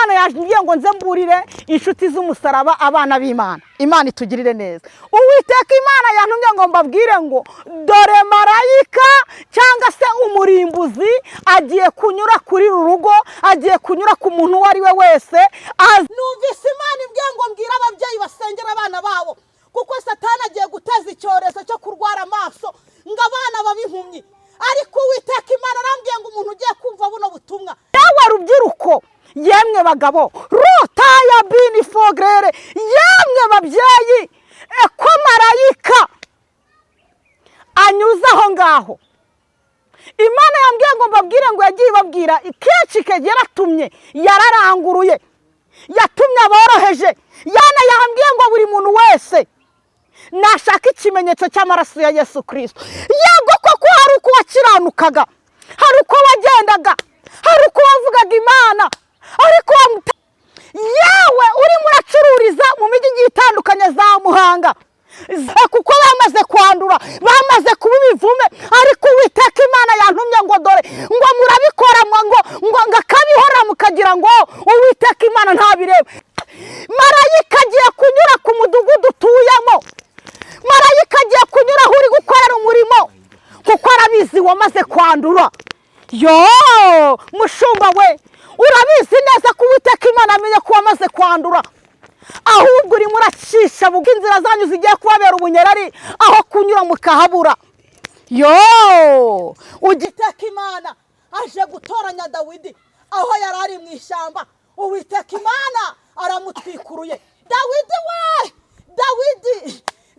Imana yaje ngo nze mburire inshuti z'umusaraba abana b'Imana. Imana itugirire neza. Uwiteka Imana yantumye ngo mbabwire ngo dore marayika cyangwa se umurimbuzi agiye kunyura kuri rurugo, agiye kunyura ku muntu wari we wese. Numvise Imana imbwiye ngo mbwira ababyeyi basengera abana babo, kuko Satani agiye guteza icyorezo cyo kurwara amaso ngo abana babimpumyi. Ariko Uwiteka Imana arambwiye ngo umuntu ugiye kumva buno butumwa, yawe rubyiruko, yemwe bagabo, rutaya bini fogrere, yemwe babyeyi, ko marayika anyuze aho ngaho. Imana yambwiye ngo mbabwire ngo yagiye babwira kenshi yaratumye, yararanguruye, yatumye aboroheje. Yana yambwiye ngo buri muntu wese nashaka ikimenyetso cy'amaraso ya Yesu Kristo. Yego koko hari uko wakiranukaga, hari uko wagendaga, hari uko wavugaga Imana, ariko yawe uri muracururiza mu mijyi itandukanye za Muhanga, kuko bamaze kwandura, bamaze kuba ibivume. Ariko Uwiteka Imana yantumye ngo dore ngo murabikora ngo akabihora mukagira ngo Uwiteka Imana ntabireba. Marayika agiye kunyura ku mudugudu utuyemo, marayika agiye kunyura aho uri gukorera umurimo, kuko arabizi wamaze kwandura. Yo mushumba we, urabizi neza ko Uwiteka Imana amenye ko wamaze kwandura, ahubwo uri muracisha buga inzira zanyu zigiye kubabera ubunyerari, aho kunyura mukahabura. Yo Uwiteka Imana aje gutoranya Dawidi aho yari ari mu ishyamba. Uwiteka Imana aramutwikuruye. Dawidi we,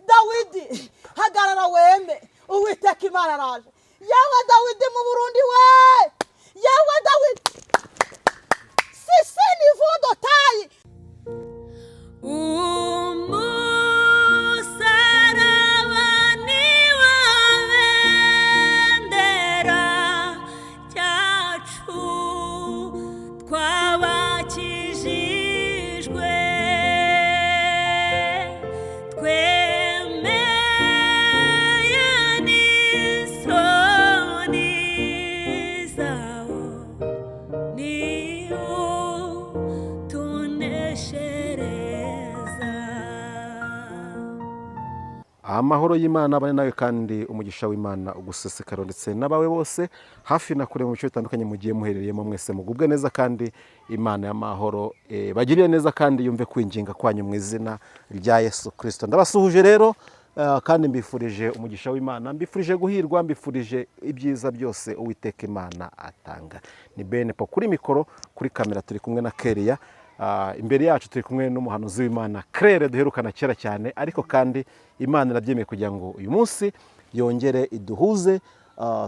Dawidi hagarara weme, Uwiteka Imana araje. Yawe Dawidi mu Burundi we, yawe Dawidi sisi ni vodotayi. Amahoro y'Imana abane nawe kandi umugisha w'Imana ugusesekara ndetse n'abawe bose hafi na kure mu bice bitandukanye mugiye muherereyemo. Mwese mugubwe neza kandi Imana y'amahoro bagiriye neza kandi yumve kwinginga kwanyu mu izina rya Yesu Kristo. Ndabasuhuje rero kandi mbifurije umugisha w'Imana, mbifurije guhirwa, mbifurije ibyiza byose Uwiteka Imana atanga. Ni Benepo kuri mikoro, kuri kamera turi kumwe na Keria. Imbere yacu turi kumwe n'umuhanuzi w'Imana Claire duherukana kera cyane, ariko kandi Imana irabyemeye kugira ngo uyu munsi yongere iduhuze,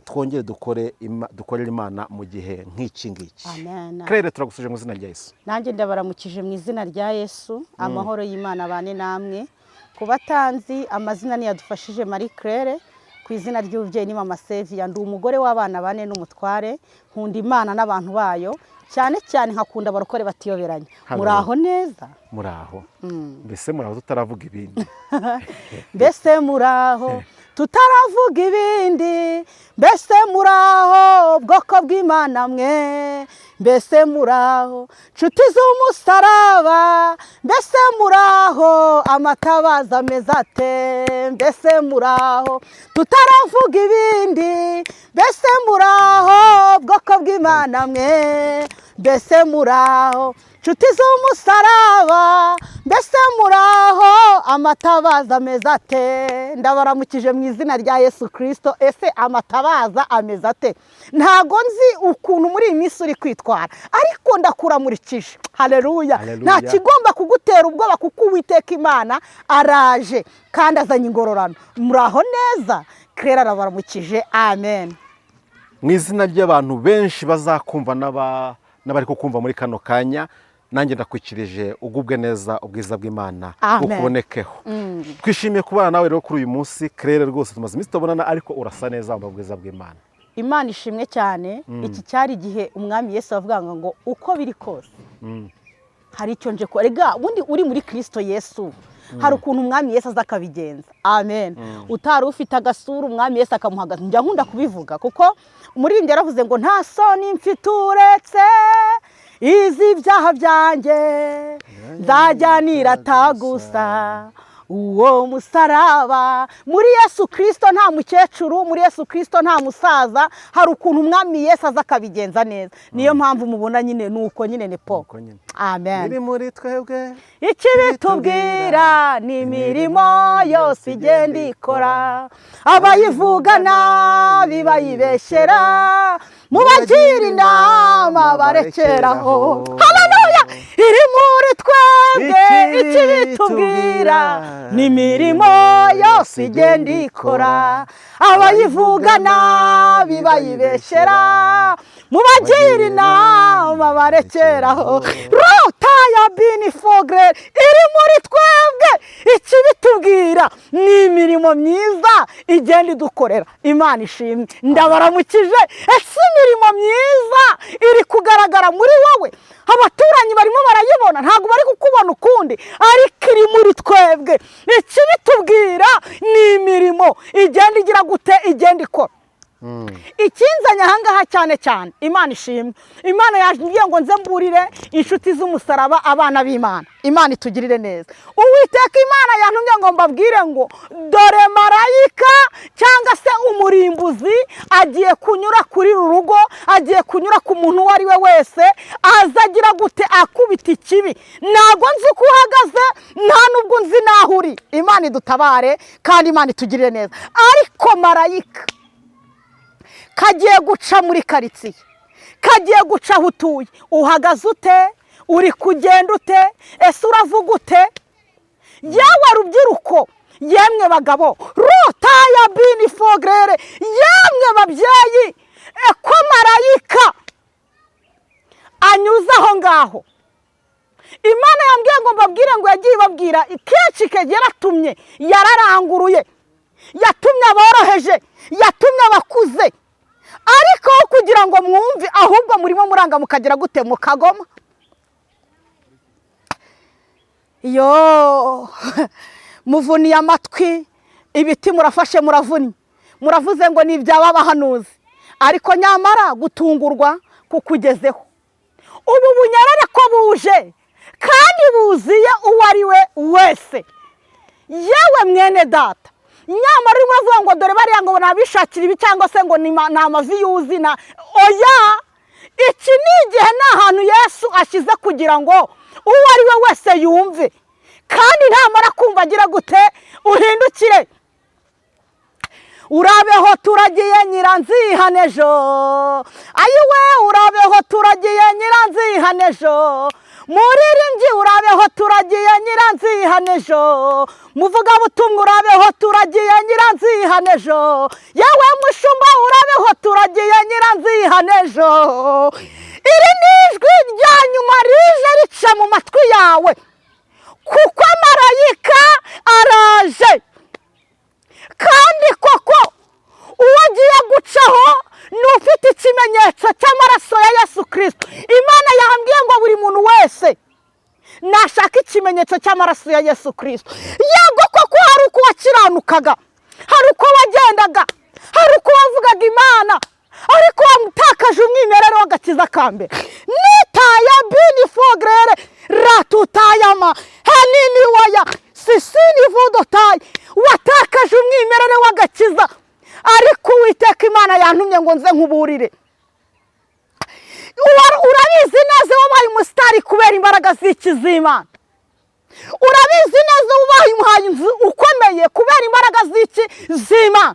twongere dukorere Imana mu gihe nk'iki ngiki. Amen. Claire turagusuje mu izina rya Yesu. Nanjye ndabaramukije mu izina rya Yesu. Amahoro y'Imana bane namwe. Kubatanzi amazina ni yadufashije Marie Claire, ku izina ry'ubuvyeyi ni Mama Sevia. Ndi umugore w'abana bane n'umutware, nkunda Imana n'abantu bayo, cyane cyane nkakunda abarokore batiyoberanye. Muraho neza? Muraho. Mbese muraho tutaravuga ibindi. Mbese muraho tutaravuga ibindi, mbese muraho bwoko bw'Imana mwe, mbese muraho nshuti z'umusaraba, mbese muraho amatabaza meza ate, mbese muraho tutaravuga ibindi, mbese muraho bwoko bw'Imana mwe, mbese muraho nshuti z'umusaraba, mbese muraho amatabaza meza ate. Ndabaramukije mu izina rya Yesu Kristo. Ese amatabaza ameza ate? Ntago nzi ukuntu muri iyi minsi uri kwitwara, ariko ndakuramurikije. Haleluya. Nta kigomba kugutera ubwoba, kuko Uwiteka Imana araje kandi azanye ingororano. Muraho neza? Claire arabaramukije. Amen. Mu izina ry'abantu benshi bazakumva n'abari kukumva muri kano kanya, nanjye ndakwikirije ugubwe neza, ubwiza bw'Imana bukubonekeho. Twishimiye kubana nawe rero kuri uyu munsi Claire, rwose tumaze iminsi tubonana, ariko urasa neza mu bwiza bw'Imana. Imana ishimwe cyane. Iki cyari igihe umwami Yesu avugaga ngo uko biri kose hari icyo nje ko rega ubundi uri muri Kristo Yesu, hari ukuntu umwami Yesu azakabigenza. Amen. Utari ufite agasura umwami Yesu akamuhagaza. Njya nkunda kubivuga kuko umuririmbyi yaravuze ngo nta soni mfite uretse izi ibyaha byanjye nzajya nirata gusa uwo musaraba. Muri Yesu Kristo nta mukecuru, muri Yesu Kristo nta musaza, hari ukuntu umwami Yesu aza akabigenza neza. Niyo mpamvu mubona nyine nuko nyine ni po. Amen. Iri muri twebwe ikibitubwira ni imirimo yose igenda ikora, abayivugana bibayibeshyera, mubagira inama barekeraho. Haleluya! Iri muri twebwe ikibitubwira ni imirimo yose igenda ikora, abayivugana bibayibeshyera, mubagira inama barekeraho. Rota ya bini fogre iri muri twebwe ikibitubwira ni imirimo myiza igenda idukorera. Imana ishimwe. Ndabaramukije. Ese imirimo myiza iri kugaragara muri wowe? Abaturanyi barimo barayibona, ntabwo bari kukubona ukundi, ariko iri muri twebwe. Ikibitubwira ni imirimo igenda igira gute, igenda ikora. Ikinzanya ahangaha cyane cyane, Imana ishimwe, Imana yagiye ngo nze mburire inshuti z'umusaraba, abana b'Imana. Imana itugirire neza. Uwiteka Imana yantumye ngo mbabwire ngo dore marayika cyangwa se umurimbuzi agiye kunyura kuri rurugo, agiye kunyura ku muntu uwo ari we wese, azagira gute akubita ikibi. Ntabwo nzi uko uhagaze, nta nubwo nzi naho uri. Imana idutabare kandi Imana itugirire neza. Ariko marayika kagiye guca muri karitsiye, kagiye guca aho utuye. Uhagaze ute? Uri kugenda ute? Ese uravuga ute? Yewe rubyiruko, yemwe bagabo, Rota ya bini fogre, yemwe babyeyi, ko marayika anyuze aho ngaho. Imana yambwiye ngo mbabwire ngo yagiye babwira kenshi kege yaratumye, yararanguruye, yatumye aboroheje, yatumye abakuze. Ariko kugira ngo mwumve, ahubwo murimo muranga mukagira gute, mukagoma. Yo muvuniye amatwi, ibiti murafashe muravunnye, muravuze ngo ni ibyaba bahanuzi, ariko nyamara gutungurwa kukugezeho. Ubu bunyarare ko buje kandi buziye uwo ari we wese. Yewe mwene data, nyamara urimo uravuga ngo dore bariya ngo nabishakira ibi cyangwa se ngo ni amavi yuzi na oya. Iki ni igihe n'ahantu Yesu ashyize kugira ngo uwo ari we wese yumve, kandi ntamara kumva agira gute, uhindukire. Urabeho turagiye nyiranzihanejo, ayiwe urabeho turagiye nyiranzihanejo, muririmbyi urabeho turagiye nyiranzihanejo, muvugabutumwa urabeho turagiye nyiranzihanejo, yewe mushumba urabeho turagiye nyiranzihanejo. Iri ni ijwi rya nyuma rije rica mu matwi yawe, kuko marayika araje. Kandi koko uwo agiye gucaho ni ufite ikimenyetso cy'amaraso ya Yesu Kristo. Imana yambwiye ngo buri muntu wese nashaka ikimenyetso cy'amaraso ya Yesu Kristo. Yego koko hari uko wakiranukaga, hari uko wagendaga, hari uko wavugaga Imana, ariko wamutakaje umwimerere w'agakiza ka mbere. Nitaya bini fogre ratutayama hanini waya sisini vodotayi, watakaje umwimerere w'agakiza. Ariko Uwiteka Imana yantumye ngo nze nkuburire. Urabizi neza wabaye umusitari kubera imbaraga z'ikizimana. Urabizi neza wabaye umuhanzi ukomeye kubera imbaraga z'ikizimana.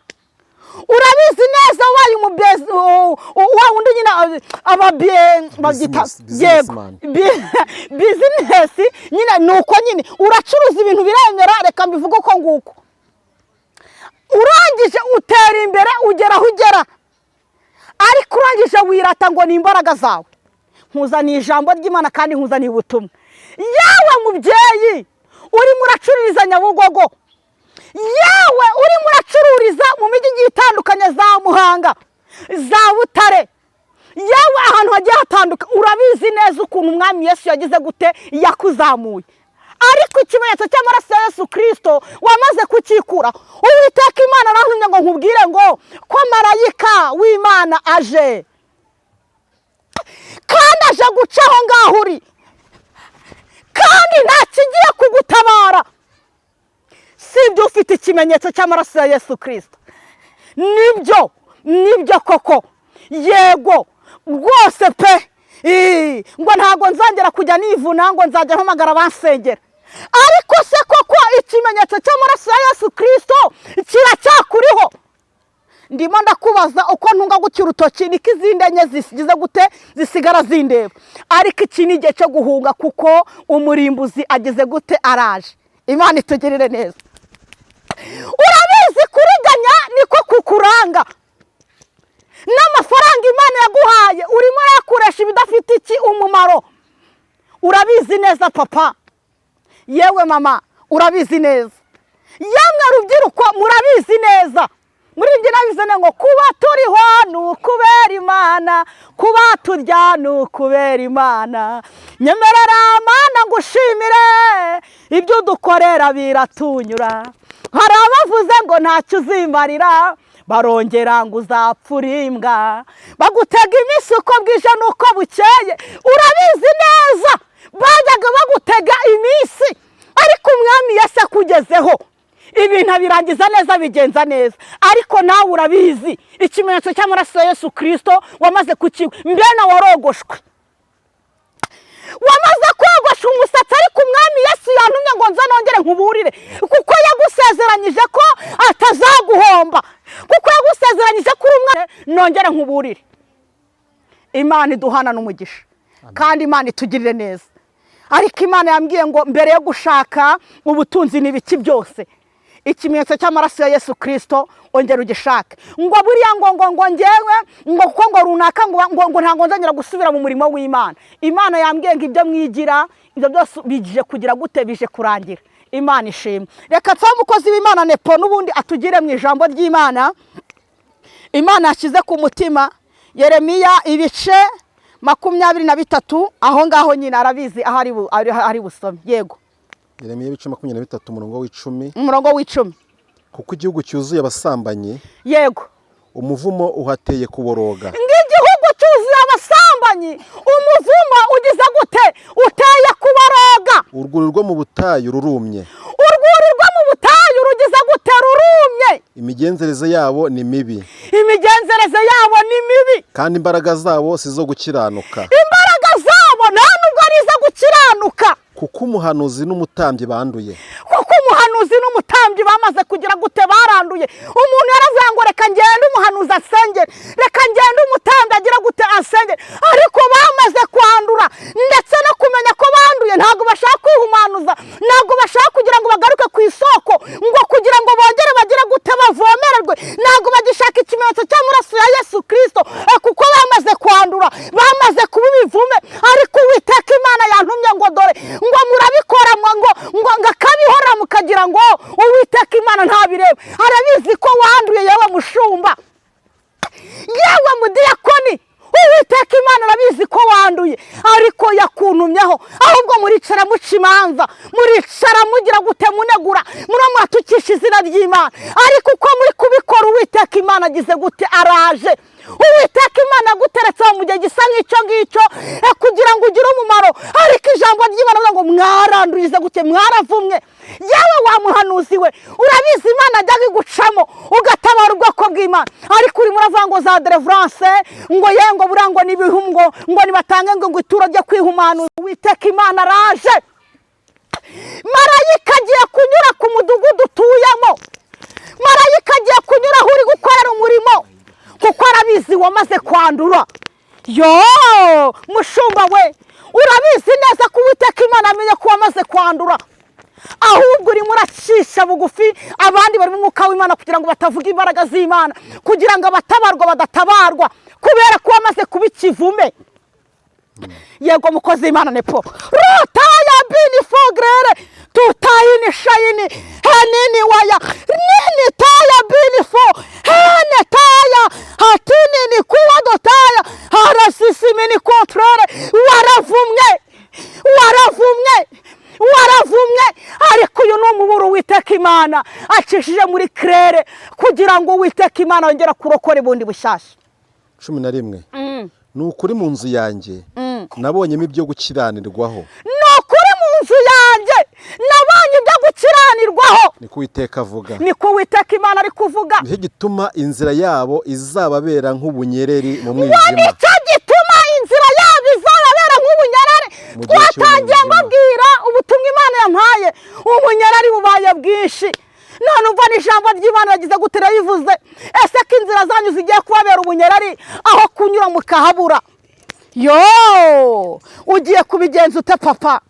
Urabizi neza wabaye umubezi wa wundi nyine business nyine nuko nyine uracuruza ibintu biremera, reka mbivuga uko nguko. Urangije utera imbere ugera aho ugera, ariko urangije wirata ngo ni imbaraga zawe. Nkuzaniye ijambo ry'Imana kandi nkuzaniye ubutumwa. Yewe mubyeyi urimo uracururiza Nyabugogo, yewe urimo uracururiza mu mijyi igiye itandukanye, za Muhanga, za Butare, yewe ahantu hagiye hatandukanye, urabizi neza ukuntu umwami Yesu yagize gute, yakuzamuye. Ariko ikimenyetso cy'amaraso ya Yesu Kristo wamaze kukikura. Uwiteka Imana arantumye ngo nkubwire ngo ko marayika w'Imana aje, kandi aje guca aho ngaho uri kandi nta kigiye kugutabara sibyo ufite ikimenyetso cy'amaraso ya Yesu Kristo. Nibyo koko, yego rwose pe, ngo ntabwo nzongera kujya nivuna, ngo nzajya mpamagara bansengera. Ariko se koko ikimenyetso cy'amaraso ya Yesu Kristo kiracyakuriho? Ndimo ndakubaza uko ntunga gutya urutoki niko izindi enye zigize gute zisigara zindeba. Ariko iki ni igihe cyo guhunga kuko umurimbuzi ageze gute araje. Imana itugirire neza. Urabizi kuriganya niko kukuranga. N'amafaranga Imana yaguhaye urimo urayakoresha ibidafite iki umumaro. Urabizi neza papa, yewe mama urabizi neza, yamwe rubyiruko murabizi neza. Muri njye nabizane ngo kuba turiho ni ukubera Imana, kuba turya ni ukubera Imana. Nyemerera Mana ngushimire ibyo dukorera biratunyura. Hari abavuze ngo ntacyo uzimarira, barongera ngo uzapfura imbwa, bagutega iminsi uko bwije n'uko bukeye. Urabizi neza bajyaga bagutega iminsi, ariko umwami Yesu akugezeho ibintu abirangiza neza, bigenza neza. Ariko nawe urabizi ikimenyetso cy'amaraso ya Yesu Kristo wamaze kukiba. Mbena warogoshwe, wamaze kogosha umusatsi, ariko umwami Yesu yantumye ngo nza nongere nkuburire, kuko yagusezeranyije ko atazaguhomba, kuko yagusezeranyije ko uri umwana. Nongere nkuburire, Imana iduhana n'umugisha kandi Imana itugirire neza. Ariko Imana yambwiye ngo mbere yo gushaka ubutunzi n'ibiki byose, ikimenyetso cy'amaraso ya Yesu Kristo ongera ugishake. Ngo buriya ngo ngewe ngo kuko ngo runaka ngo ntango nzongera gusubira mu murimo w'Imana. Imana yambwiye ngo ibyo mwigira ibyo byose bije kugira gute, bije kurangira. Imana ishimwe. Reka twa mukozi w'Imana Nepo n'ubundi atugire mu ijambo ry'Imana Imana yashyize ku mutima. Yeremiya ibice 23 aho ngaho nyine arabizi ahari busome. Yego, Yeremiya ibice 23 umurongo w'icumi. Kuko igihugu cyuzuye abasambanyi, yego, umuvumo uhateye kuboroga. Ng'igihugu cyuzuye abasambanyi, umuvumo ugize gute, uteye kuboroga. Urwuri rwo mu butayu rurumye, urwuri rwo mu butayu rugize gute, rurumye. Imigenzereze yabo ni mibi, imigenzereze yabo ni mibi, kandi imbaraga zabo si zo gukiranuka. Imbaraga zabo nta nubwo ari izo gukiranuka. Kuko umuhanuzi n'umutambyi banduye, kuko umuhanuzi n'umutambyi bamaze kugira gute, baranduye. Umuntu yaravuga ngo reka ngende umuhanuzi asengere, reka ngende umutambyi agira gute asengere, ariko bamaze kwandura ndetse no kumenya ko banduye. Ntabwo bashaka kwihumanuza, ntabwo bashaka kugira ngo bagaruke ku isoko ngo kugira ngo bongere bagire gute bavomererwe. Ntabwo bagishaka ikimenyetso cy'amaraso ya Yesu Kristo, kuko bamaze kwandura, bamaze kuba ibivume. Ariko Uwiteka Imana yantumye ngo dore ngo murabikora ngo akabihora mukagira ngo Uwiteka Imana ntabireba. Arabizi ko wanduye yewe mushumba, yewe mudiyakoni, Uwiteka Imana arabizi ko wanduye, ariko yakuntumyeho. Ahubwo muricara muca imanza, muricara mugira gute, munegura, muratukisha izina ry'Imana. Ariko uko muri kubikora Uwiteka Imana agize gute, araje. Uwiteka Imana yaguteretse mu gihe gisa nk'icyo ngicyo kugira ngo ugire umumaro. Ariko ijambo ry'Imana ngo mwarandurize gute, mwaravumwe. Yewe wa muhanuzi we, urabizi Imana ajyaga igucamo ugatabara ubwoko bw'Imana, ariko urimo uravuga ngo za deliverance, ngo yengo burango n'ibihumgo, ngo nibatange ngo ituro ryo kwihumanuza. Uwiteka Imana araje. Marayika agiye kunyura ku mudugudu utuyemo, marayika agiye kunyura aho uri gukorera umurimo, kuko arabizi wamaze kwandura. Yo mushumba we, urabizi neza ko Uwiteka Imana amenye ko wamaze kwandura, ahubwo urimo uracisha bugufi abandi bari mu mwuka w'Imana kugira ngo batavuga imbaraga z'Imana, kugira ngo abatabarwa badatabarwa, kubera ko wamaze kuba ikivume. Yego mukozi w'Imana Nepo, rutaya bini fogrere tutayini shayini hanini waya nini taya bini fo hene taya hatini ni kuwa dotaya harasisi mini kontrere. Waravumwe, waravumwe, waravumwe. Ariko uyu ni umuburo Uwiteka Imana acishije muri Claire kugira ngo Uwiteka Imana yongera kurokora bundi bushyashya. 11 Ni ukuri mu nzu yanjye nabonyemo ibyo gukiranirwaho. ni ukuri mu nzu yanjye nabonye ibyo gukiranirwaho, niko Uwiteka avuga. niko Uwiteka Imana ari kuvuga. nicyo gituma inzira yabo izababera nk'ubunyereri mu mwijima. nicyo gituma inzira yabo izababera nk'ubunyereri. Twatangiye mbabwira ubutumwa Imana yampaye, ubunyereri bubaye bwinshi. none umva n'ijambo ry'Imana yagize gute rivuze, ese ko inzira zanyu zigiye kubabera ubunyereri aho kunyura mukahabura? Ugiye kubigenza ute papa?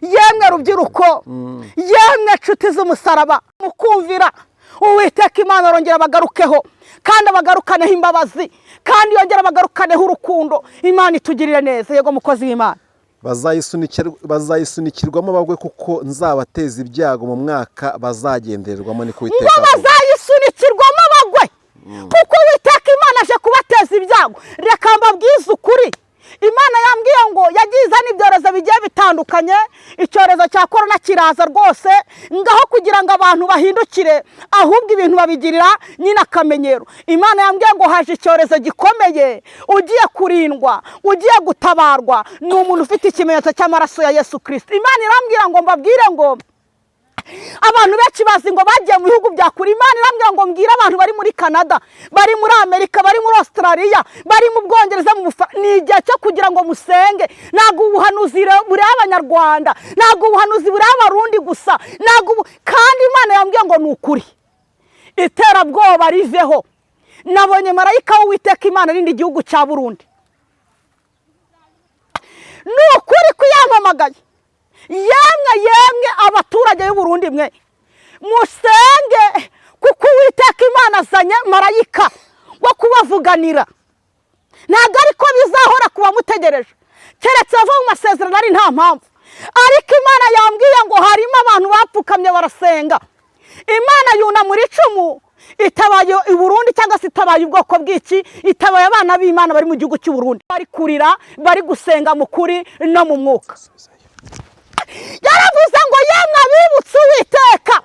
Yemwe rubyiruko, yemwe nshuti z'umusaraba, mukumvira Uwiteka Imana arongera bagarukeho, kandi abagarukaneho imbabazi, kandi yongera bagarukaneho urukundo. Imana itugirire neza. Yego mukozi w'Imana. bazayisunikirwamo bagwe, kuko nzabateza ibyago mu mwaka bazagendererwamo, niko Uwiteka avuga. Bazayisunikirwamo bagwe kuko Uwiteka Imana aje kubateza ibyago. Reka mbabwize ukuri, Imana yambwiye ngo yagiye izana ibyorezo bigiye bitandukanye. Icyorezo cya korona kiraza rwose, ngaho kugira ngo abantu bahindukire, ahubwo ibintu babigirira nyine akamenyero. Imana yambwiye ngo haje icyorezo gikomeye, ugiye kurindwa, ugiye gutabarwa, ni umuntu ufite ikimenyetso cy'amaraso ya Yesu Kristo. Imana irambwira ngo mbabwire ngo abantu benshi bazi ngo bagiye mu bihugu bya kure. Imana irambwira ngo mbwire abantu bari muri Canada, bari muri Amerika, bari muri Australia, bari mu Bwongereza, ni igihe cyo kugira ngo musenge. Ntabwo ubuhanuzi bureba Abanyarwanda, ntabwo ubuhanuzi bureba Abarundi gusa, kandi Imana yambwiye ngo ni ukuri, iterabwoba riveho. Nabonye marayika w'Uwiteka Imana arindi igihugu cya Burundi. Ni ukuri kuyampamagaye. Yemwe abaturage b'u Burundi mwe musenge, kuko Uwiteka Imana azanye marayika wo kubavuganira. Ntabwo ariko bizahora kuba mutegereje, keretse bava mu masezerano ari nta mpamvu. Ariko Imana yambwiye ngo harimo abantu bapfukamye barasenga. Imana yunamura icumu, itabaye i Burundi cyangwa se itabaye ubwoko bw'iki, itabaye abana b'Imana bari mu gihugu cy'u Burundi, bari kurira, bari gusenga mu kuri no mu mwuka. Yaravuze ngo yemwe abibutse Uwiteka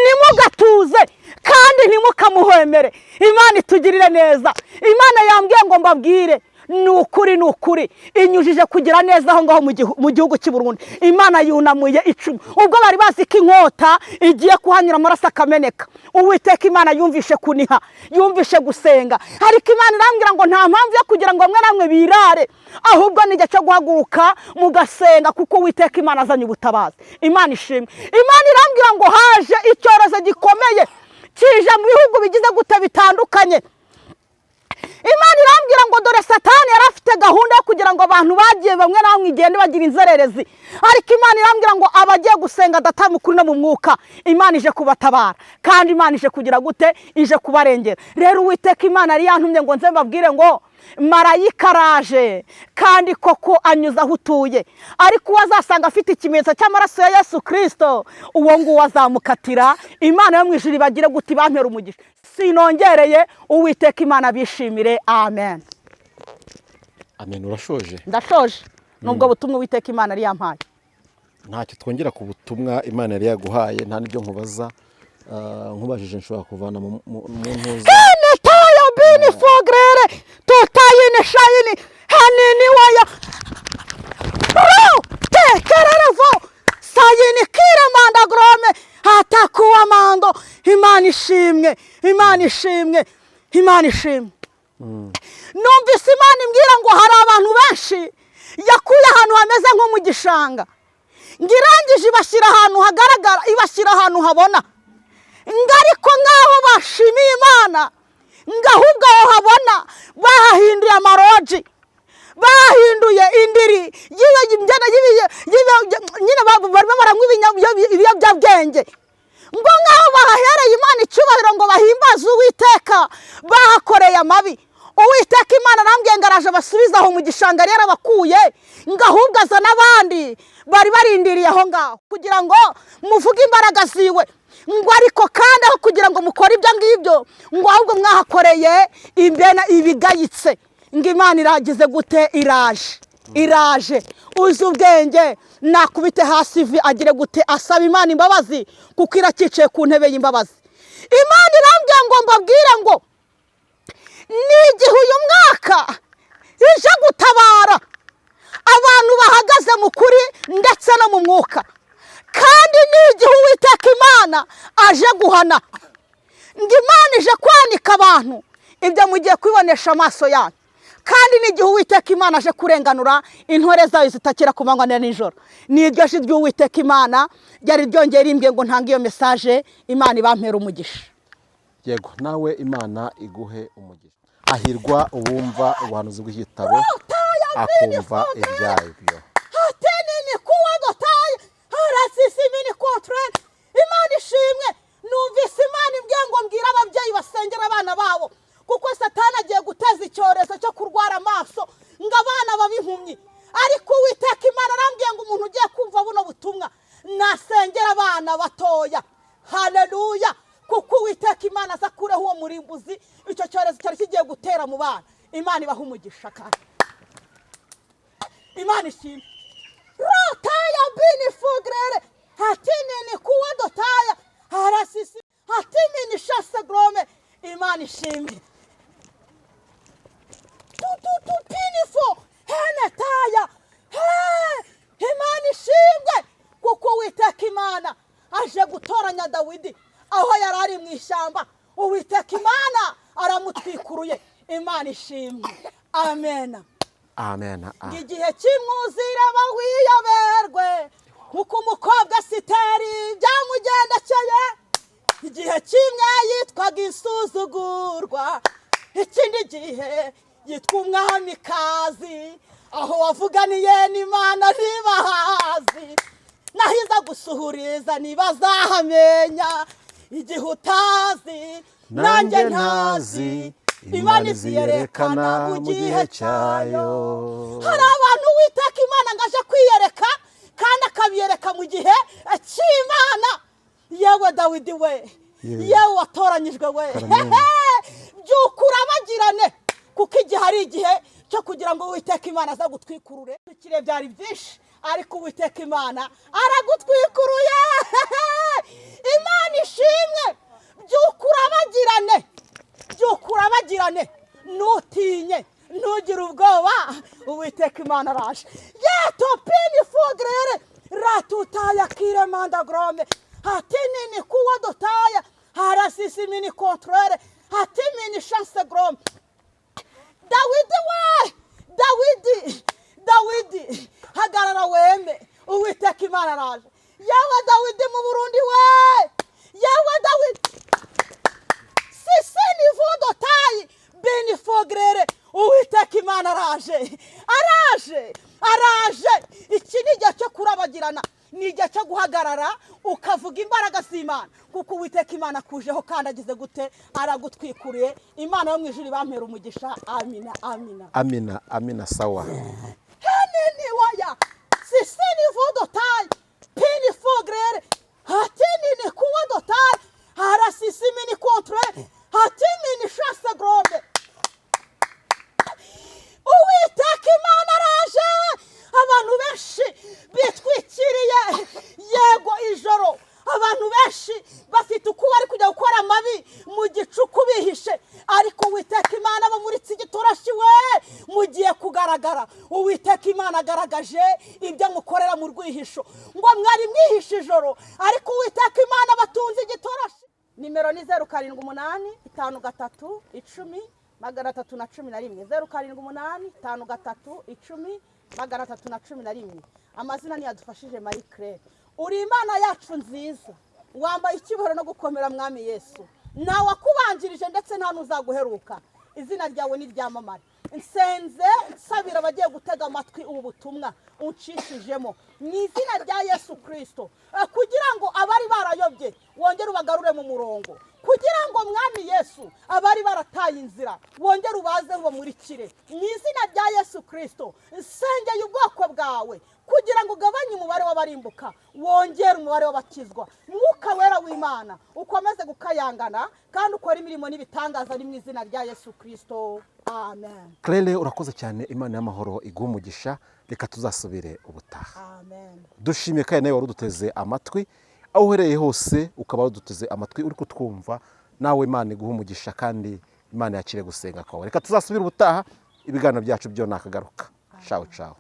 nimugatuze kandi ntimukamuhwemere. Imana itugirire neza. Imana yambwiye ngo mbabwire ni ukuri inyujije kugira neza aho ngaho mu gihugu cy'u Burundi. Imana yunamuye icumu, ubwo bari bazi ko inkota igiye kuhanyura amaraso akameneka. Uwiteka Imana yumvishe kuniha, yumvishe gusenga. Ariko Imana irambwira ngo nta mpamvu yo kugira ngo mwe namwe birare, ahubwo ni igihe cyo guhaguruka mugasenga, kuko Uwiteka Imana azanye ubutabazi. Imana ishimwe. Imana irambwira ngo haje icyorezo gikomeye kije mu bihugu bigize gute bitandukanye. Imana irambwira ngo dore Satani yari afite gahunda yo kugira ngo abantu bagiye bamwe na bamwe igende bagira inzererezi. Ariko Imana irambwira ngo abagiye gusenga data mukuru no mu mwuka, Imana ije kubatabara, kandi Imana ije kugira gute, ije kubarengera. Rero Uwiteka Imana yari yantumye ngo nze mbabwire ngo marayika araje, kandi koko anyuze aho utuye. Ariko uwazasanga afite ikimenyetso cy'amaraso ya Yesu Kristo, uwo nguwo azamukatira. Imana yo mu ijuru ibagire gute, bampera umugisha. Sinongereye. Uwiteka Imana bishimire. Amen. Amen. Urashoje? Ndashoje. Nubwo butumwa Uwiteka Imana ari yampaye. Ntacyo twongera ku butumwa Imana yari yaguhaye, nta n'ibyo nkubaza. Nkubajije nshobora kuvana mu ntuza. Tayo bini fogere tutayine shayini hanini waya tekererevo sayini kire mandagrome hatakuwa mando. Imana ishimwe, Imana ishimwe, Imana ishimwe. Numvise Imana imbwira ngo hari abantu benshi yakuye ahantu hameze nko mu gishanga, ngirangije ibashyira ahantu hagaragara, ibashyira ahantu habona, ariko nk'aho bashimiye Imana, ngahubwo aho habona bahahinduye amaroji, bahinduye indiri nyine barimo baranywa ibiyobyabwenge, ngo nk'aho bahahereye Imana icyubahiro ngo bahimbaze Uwiteka, bahakoreye amabi. Uwiteka Imana arambwiye ngo araje basubiza aho mu gishanga yari yarabakuye, ngahubwo aza n'abandi bari barindiriye aho ngaho kugira ngo muvuge imbaraga ziwe. Ngo ariko kandi aho kugira ngo mukore ibyo ngibyo, ngo ahubwo mwahakoreye ibigayitse. Ngo Imana iragize gute, iraje uzi ubwenge nakubite hasi ivi agire gute, asaba Imana imbabazi, kuko irakicaye ku ntebe y'imbabazi. Imana irambwira ngo mbabwire ngo ni igihe uyu mwaka ije gutabara abantu bahagaze mu kuri ndetse no mu mwuka. Kandi n'igihe Uwiteka Imana aje guhana, ngo Imana ije kwanika abantu, ibyo mugiye kwibonesha amaso yanyu. Kandi n'igihe Uwiteka Imana aje kurenganura intore zayo zitakira ku manywa na nijoro. N'iryo jwi ry'Uwiteka Imana ryari ryongeye rimbwiye ngo ntange iyo mesaje, Imana ibampera umugisha. Yego, nawe Imana iguhe umugisha. Hahirwa uwumva ubuhanuzi bw'igitabo akumva ibyabyo. Hatenini kuwa gotaya harasisimini kotrene. Imana ishimwe, numvise Imana imbwiye ngo mbwira ababyeyi basengera abana babo, kuko Satani agiye guteza icyorezo cyo kurwara amaso ngo abana babimpumyi. Ariko Uwiteka Imana arambwiye ngo umuntu ugiye kumva buno butumwa nasengera abana batoya. Haleluya! Kuko Uwiteka Imana azakureho uwo murimbuzi, icyo cyorezo cyari kigiye gutera mu bana. Imana ibaha umugisha kandi Imana ishimwe. Rotaya bini fugrere hatinini kuwa dotaya harasisi hatinini shase grome. Imana ishimwe. Tu pinifo hene taya. Imana ishimwe, kuko Uwiteka Imana aje gutoranya Dawidi aho yari ari mu ishyamba. Uwiteka Imana aramutwikuruye. Imana ishimwe. Amen. Amen. Igihe cy'imwuzure bawiyoberwe, kuko umukobwa Siteri byamugendekeye. Igihe kimwe yitwaga insuzugurwa, ikindi gihe yitwa umwamikazi, aho wavuganiye n'Imana ntibahazi. Nahiza gusuhuriza nibazahamenya, igihe utazi nanjye ntazi, Imana iziyerekana mu gihe cyayo. Hari abantu Uwiteka Imana ngaje kwiyereka, kandi akabiyereka mu gihe cy'Imana. Yewe Dawidi we, yewe watoranyijwe we, byukura bagirane, kuko igihe hari igihe cyo kugira ngo Uwiteka Imana aza gutwikurure. Ikire byari byinshi, ariko Uwiteka Imana aragutwikuruye. Imana ishimwe, byukura bagirane, byukura bagirane, nutinye, ntugire ubwoba, Uwiteka Imana araje. Yeto pini fugrere ratutaya kire manda grome hatinini kuwa dotaya harasisimini kontrere hatimini chance grome. Dawidi we, Dawidi hagarara weme, Uwiteka Imana araje. Yawe Dawidi mu Burundi we, yawe Dawidi sisini vodotayi beni fogrere. Uwiteka Imana araje. Iki ni igihe cyo kurabagirana, ni igihe cyo guhagarara ukavuga imbaraga z'Imana, kuko Uwiteka Imana akujeho kandi agize gute, aragutwikuriye. Imana yo mu ijuru ibampera umugisha. Amina, amina. Amina, amina. Sawa. Henini waya sisini vodotayi pini fogrere hatinini kuwa dotayi harasisimini kontre hatimini shase grombe. Uwiteka Imana araje. Abantu benshi bitwikiriye yego ijoro, abantu benshi bafite uko bari kujya gukora amabi mu gicuku bihishe, ariko Uwiteka Imana bamuritse igitoroshi we, mugiye kugaragara. Uwiteka Imana agaragaje ibyo mukorera mu rwihisho, ngo mwari mwihishe ijoro, ariko Uwiteka Imana batunze igitoroshi. Nimero ni 078 53 10 311 078 53 10 311. Amazina ni yadufashije Marie Claire. Uri Imana yacu nziza, wambaye icyubahiro no gukomera Mwami Yesu. Nawe akubanjirije ndetse nta nuzaguheruka. Izina ryawe ni ryamamare. Nsenze nsabira abagiye gutega amatwi ubu butumwa uncishijemo mu izina rya Yesu Kristo, kugira ngo abari barayobye wongere ubagarure mu murongo, kugira ngo Mwami Yesu abari barataye inzira wongere ubaze bamurikire mu izina rya Yesu Kristo. Nsengeye ubwoko bwawe kugira ngo ugabanye umubare w'abarimbuka, wongere umubare w'abakizwa. Mwuka wera w'Imana ukomeze gukayangana kandi ukora imirimo n'ibitangaza ari mu izina rya Yesu Kristo. Amen. Claire, urakoze cyane. Imana y'amahoro iguha umugisha. Reka tuzasubire ubutaha. Amen. Dushimiye kandi nawe wari uduteze amatwi, aho uhereye hose ukaba uduteze amatwi uri kutwumva. Nawe Imana iguha umugisha kandi Imana yakire gusenga kwawe. Reka tuzasubire ubutaha, ibiganiro byacu byo nakagaruka. Ciao ciao.